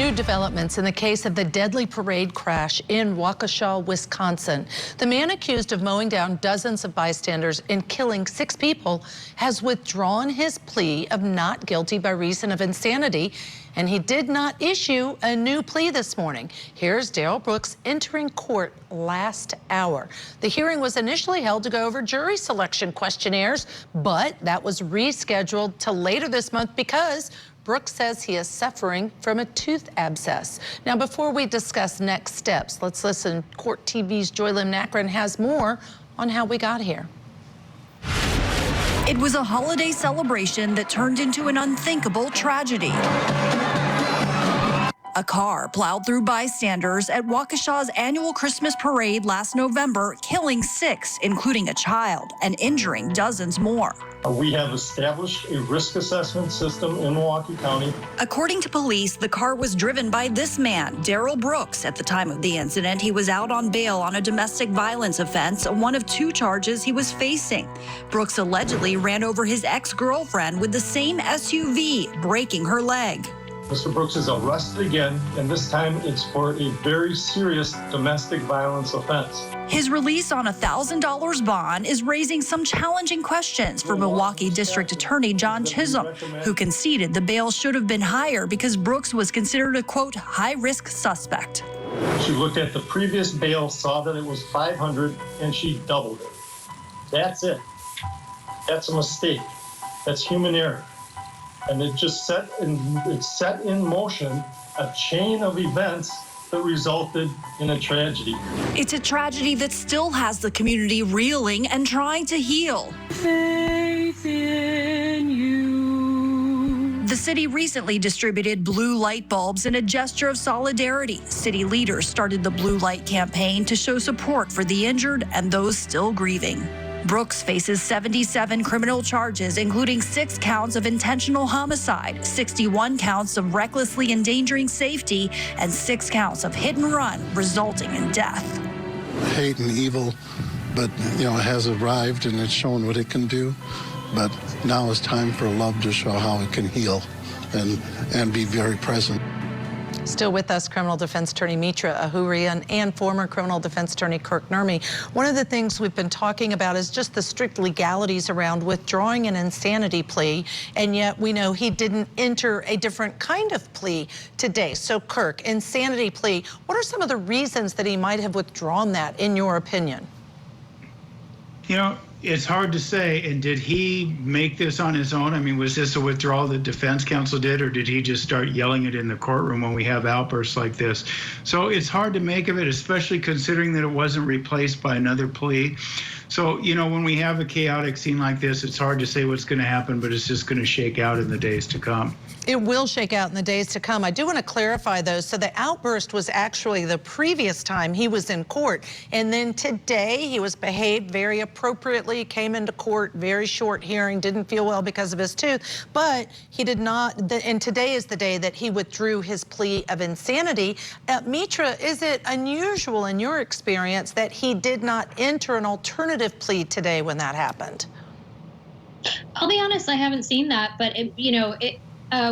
New developments in the case of the deadly parade crash in Waukesha, Wisconsin. The man accused of mowing down dozens of bystanders and killing 6 people has withdrawn his plea of not guilty by reason of insanity, and he did not issue a new plea this morning. Here's Darrell Brooks entering court last hour. The hearing was initially held to go over jury selection questionnaires, but that was rescheduled to later this month because Brooks says he is suffering from a tooth abscess. Now, before we discuss next steps, let's listen. Court TV's Joylyn Nakran has more on how we got here. It was a holiday celebration that turned into an unthinkable tragedy. A car plowed through bystanders at Waukesha's annual Christmas parade last November, killing 6, including a child, and injuring dozens more. We have established a risk assessment system in Milwaukee County. According to police, the car was driven by this man, Darrell Brooks. At the time of the incident, he was out on bail on a domestic violence offense, one of 2 charges he was facing. Brooks allegedly ran over his ex-girlfriend with the same SUV, breaking her leg. Mr. Brooks is arrested again, and this time it's for a very serious domestic violence offense. His release on a $1,000 bond is raising some challenging questions for Milwaukee District Attorney John Chisholm, who conceded the bail should have been higher because Brooks was considered a, quote, high-risk suspect. She looked at the previous bail, saw that it was $500, and she doubled it. That's it. That's a mistake. That's human error. And it just set in motion a chain of events that resulted in a tragedy. It's a tragedy that still has the community reeling and trying to heal. Faith in you. The city recently distributed blue light bulbs in a gesture of solidarity. City leaders started the Blue Light campaign to show support for the injured and those still grieving. Brooks faces 77 criminal charges, including 6 counts of intentional homicide, 61 counts of recklessly endangering safety, and 6 counts of hit and run, resulting in death. Hate and evil, but it has arrived and it's shown what it can do. But now it's time for love to show how it can heal and be very present. Still with us, criminal defense attorney Mitra Ahurian and former criminal defense attorney Kirk Nurmi. One of the things we've been talking about is just the strict legalities around withdrawing an insanity plea, and yet we know he didn't enter a different kind of plea today. So Kirk, insanity plea, what are some of the reasons that he might have withdrawn that, in your opinion? It's hard to say. And did he make this on his own? I mean, was this a withdrawal that defense counsel did, or did he just start yelling it in the courtroom when we have outbursts like this? So it's hard to make of it, especially considering that it wasn't replaced by another plea. So, when we have a chaotic scene like this, it's hard to say what's going to happen, but it's just going to shake out in the days to come. It will shake out in the days to come. I do want to clarify, though. So the outburst was actually the previous time he was in court. And then today he was behaved very appropriately, came into court, very short hearing, didn't feel well because of his tooth. But he did not, and today is the day that he withdrew his plea of insanity. Mitra, is it unusual in your experience that he did not enter an alternative plea today when that happened? I'll be honest, I haven't seen that, but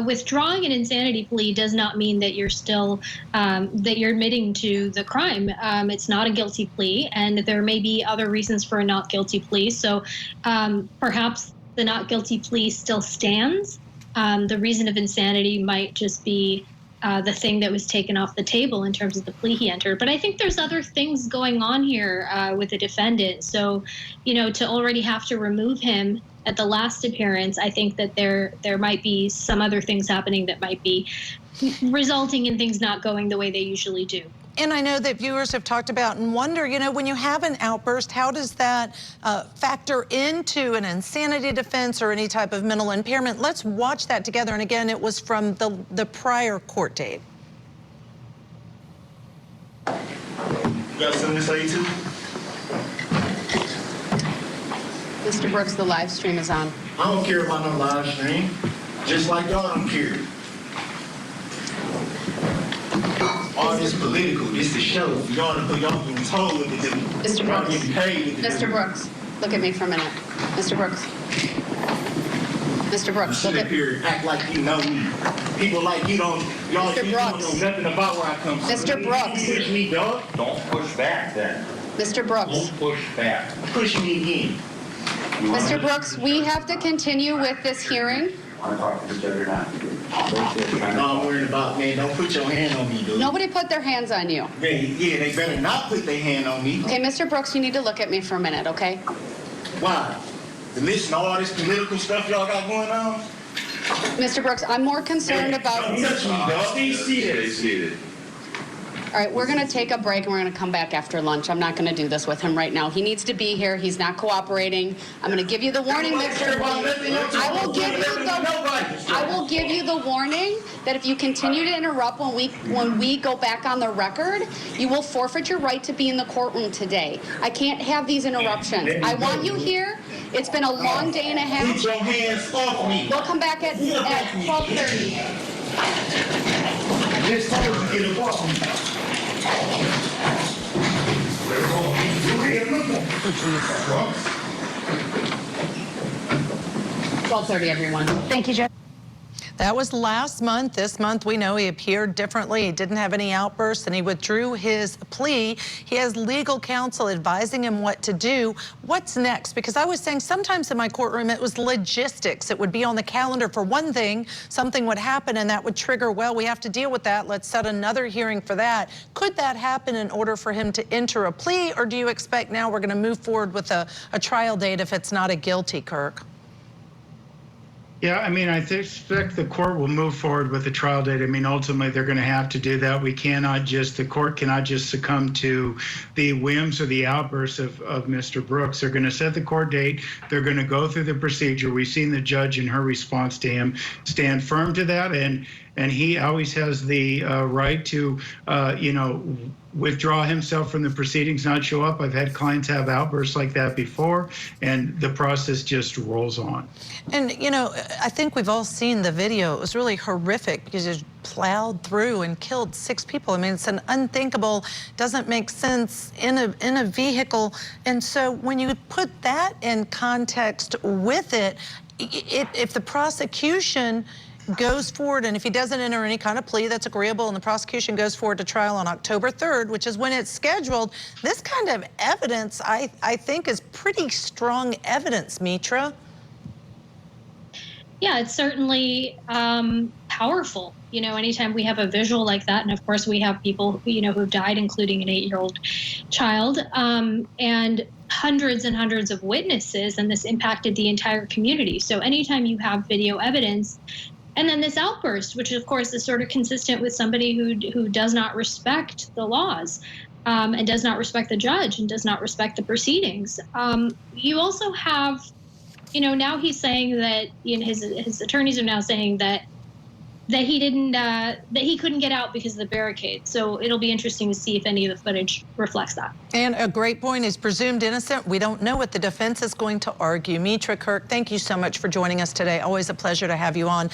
withdrawing an insanity plea does not mean that you're still that you're admitting to the crime. It's not a guilty plea, and there may be other reasons for a not guilty plea. So perhaps the not guilty plea still stands. The reason of insanity might just be the thing that was taken off the table in terms of the plea he entered. But I think there's other things going on here with the defendant. So, to already have to remove him at the last appearance, I think that there might be some other things happening that might be resulting in things not going the way they usually do. And I know that viewers have talked about and wonder, when you have an outburst, how does that factor into an insanity defense or any type of mental impairment? Let's watch that together. And again, it was from the prior court date. You got something to say too? Mr. Brooks, the live stream is on. I don't care about no live stream. Just like y'all don't care. All this political, this the show. Y'all getting told what to do. Mr. Brooks. Getting paid what to do. Mr. Brooks, look at me for a minute. Mr. Brooks. Mr. Brooks, sit look up at here and act like you know me. People like you don't, y'all Mr. you don't Brooks. know nothing about where I come from. Mr. Brooks. You push me, dog. Don't push back then. Mr. Brooks. Don't push back. Push me again. Mr. Brooks, we have to continue with this hearing. Want to talk to the judge or not? No, I'm worried about, man, don't put your hand on me, dude. Nobody put their hands on you. Yeah, they better not put their hand on me. Okay, Mr. Brooks, you need to look at me for a minute, okay? Why? To listen to all this political stuff y'all got going on? Mr. Brooks, I'm more concerned about... Don't touch me, dog. Stay seated. All right, we're going to take a break and we're going to come back after lunch. I'm not going to do this with him right now. He needs to be here. He's not cooperating. I'm going to give you the warning, Mr. I will give you the warning that if you continue to interrupt when we go back on the record, you will forfeit your right to be in the courtroom today. I can't have these interruptions. I want you here. It's been a long day and a half. Put your hands off me. We'll come back at 12:30. Just told you to get off me. 12:30, everyone. Thank you, Judge. That was last month. This month, we know he appeared differently. He didn't have any outbursts, and he withdrew his plea. He has legal counsel advising him what to do. What's next? Because I was saying sometimes in my courtroom, it was logistics. It would be on the calendar for one thing. Something would happen, and that would trigger, well, we have to deal with that. Let's set another hearing for that. Could that happen in order for him to enter a plea, or do you expect now we're going to move forward with a trial date if it's not a guilty, Kirk? Yeah, I mean, I expect the court will move forward with the trial date. I mean, ultimately, they're going to have to do that. The court cannot just succumb to the whims or the outbursts of Mr. Brooks. They're going to set the court date. They're going to go through the procedure. We've seen the judge in her response to him stand firm to that, and he always has the right to, withdraw himself from the proceedings, not show up. I've had clients have outbursts like that before, and the process just rolls on. And, I think we've all seen the video. It was really horrific because it plowed through and killed 6 people. I mean, it's an unthinkable, doesn't make sense in a vehicle. And so when you put that in context with it, if the prosecution goes forward, and if he doesn't enter any kind of plea that's agreeable, and the prosecution goes forward to trial on October 3rd, which is when it's scheduled, this kind of evidence, I think, is pretty strong evidence, Mitra. Yeah, it's certainly powerful. Anytime we have a visual like that, and of course we have people who've died, including an 8-year-old child, and hundreds and hundreds of witnesses, and this impacted the entire community. So anytime you have video evidence, and then this outburst, which of course is sort of consistent with somebody who does not respect the laws, and does not respect the judge, and does not respect the proceedings. You also have, now he's saying that his attorneys are now saying that he didn't that he couldn't get out because of the barricade. So it'll be interesting to see if any of the footage reflects that. And a great point is presumed innocent. We don't know what the defense is going to argue. Mitra, Kirk, thank you so much for joining us today. Always a pleasure to have you on.